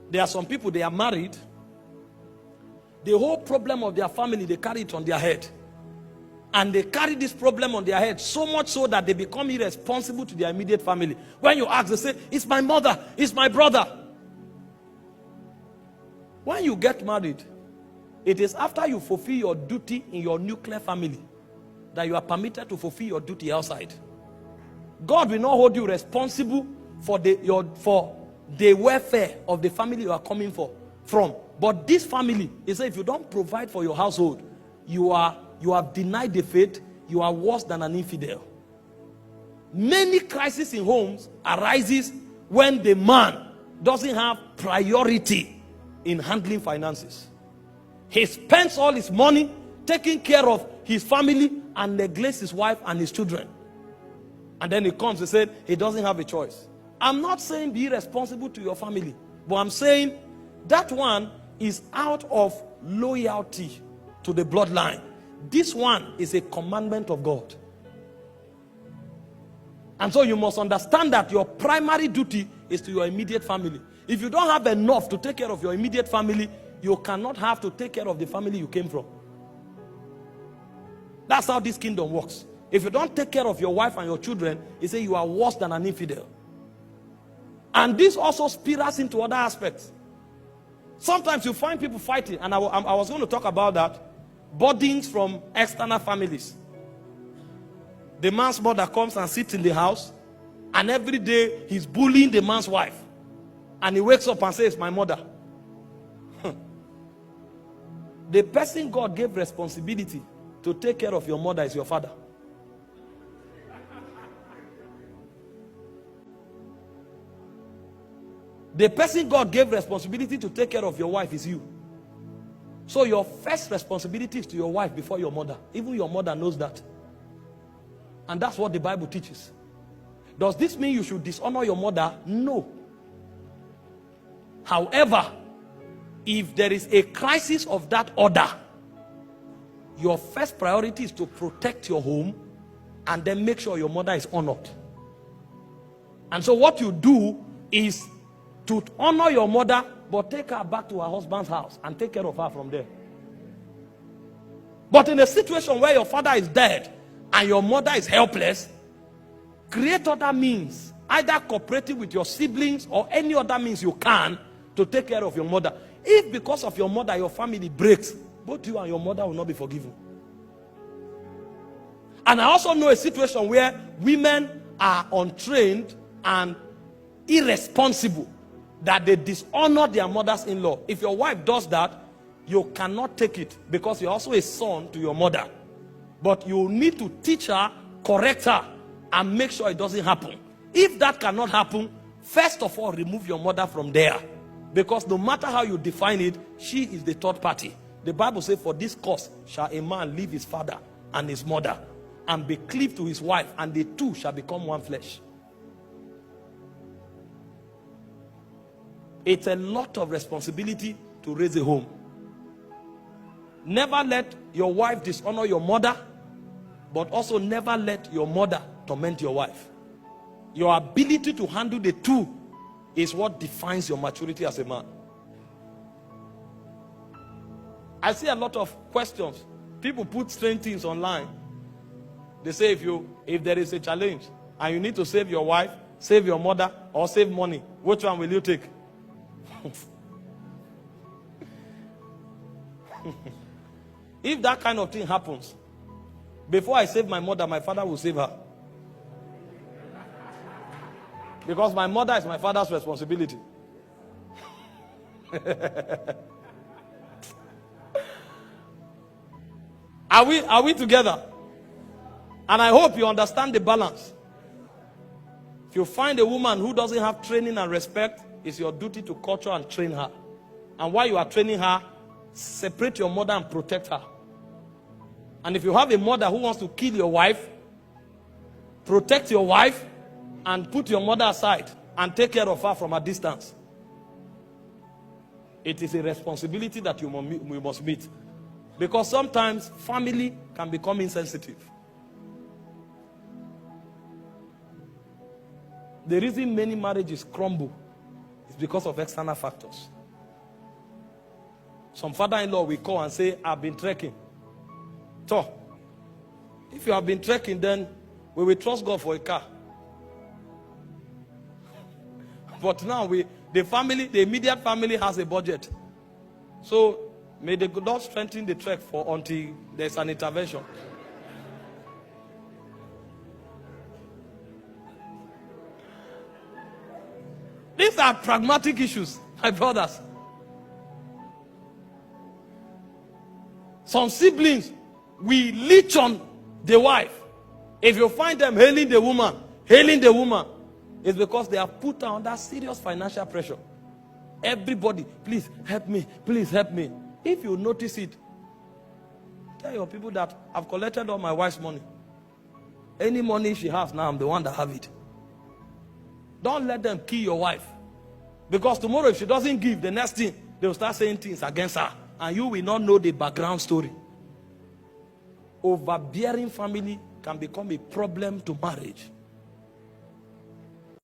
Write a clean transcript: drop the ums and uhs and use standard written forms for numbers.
There are some people, they are married. The whole problem of their family, they carry it on their head. And they carry this problem on their head so much so that they become irresponsible to their immediate family. When you ask, they say, it's my mother, it's my brother. When you get married, it is after you fulfill your duty in your nuclear family that you are permitted to fulfill your duty outside. God will not hold you responsible for the welfare of the family you are coming from. But this family, he said, if you don't provide for your household, you have denied the faith, you are worse than an infidel. Many crises in homes arises when the man doesn't have priority in handling finances. He spends all his money taking care of his family and neglects his wife and his children. And then he comes and said he doesn't have a choice. I'm not saying be responsible to your family, but I'm saying that one is out of loyalty to the bloodline. This one is a commandment of God. And so you must understand that your primary duty is to your immediate family. If you don't have enough to take care of your immediate family, you cannot have to take care of the family you came from. That's how this kingdom works. If you don't take care of your wife and your children, he says you are worse than an infidel. And this also spirals into other aspects. Sometimes you find people fighting, and I was going to talk about that. Burdens from external families. The man's mother comes and sits in the house, and every day he's bullying the man's wife. And he wakes up and says, my mother. The person God gave responsibility to take care of your mother is your father. The person God gave responsibility to take care of your wife is you. So your first responsibility is to your wife before your mother. Even your mother knows that. And that's what the Bible teaches. Does this mean you should dishonor your mother? No. However, if there is a crisis of that order, your first priority is to protect your home and then make sure your mother is honored. And so what you do is to honor your mother, but take her back to her husband's house and take care of her from there. But in a situation where your father is dead and your mother is helpless, create other means, either cooperating with your siblings or any other means you can to take care of your mother. If because of your mother your family breaks, both you and your mother will not be forgiven. And I also know a situation where women are untrained and irresponsible, that they dishonor their mothers-in-law. If your wife does that, you cannot take it because you're also a son to your mother. But you need to teach her, correct her, and make sure it doesn't happen. If that cannot happen, first of all, remove your mother from there. Because no matter how you define it, she is the third party. The Bible says, for this cause shall a man leave his father and his mother and be cleaved to his wife, and the two shall become one flesh. It's a lot of responsibility to raise a home. Never let your wife dishonor your mother, but also never let your mother torment your wife. Your ability to handle the two is what defines your maturity as a man. I see a lot of questions. People put strange things online. They say if there is a challenge and you need to save your wife, save your mother, or save money, which one will you take? If that kind of thing happens, before I save my mother, my father will save her. Because my mother is my father's responsibility. Are we together? And I hope you understand the balance. If you find a woman who doesn't have training and respect, it's your duty to culture and train her. And while you are training her, separate your mother and protect her. And if you have a mother who wants to kill your wife, protect your wife and put your mother aside and take care of her from a distance. It is a responsibility that you must meet. Because sometimes family can become insensitive. The reason many marriages crumble is because of external factors. Some father-in-law will call and say, I've been trekking. So, if you have been trekking, then we will trust God for a car. But now the immediate family has a budget. So may the Lord strengthen the trek until there's an intervention. These are pragmatic issues, my brothers. Some siblings will leech on the wife. If you find them hailing the woman, it's because they have put her under serious financial pressure. Everybody, please help me, please help me. If you notice it, tell your people that I've collected all my wife's money. Any money she has now, I'm the one that have it. Don't let them kill your wife. Because tomorrow if she doesn't give, the next thing, they will start saying things against her. And you will not know the background story. Overbearing family can become a problem to marriage.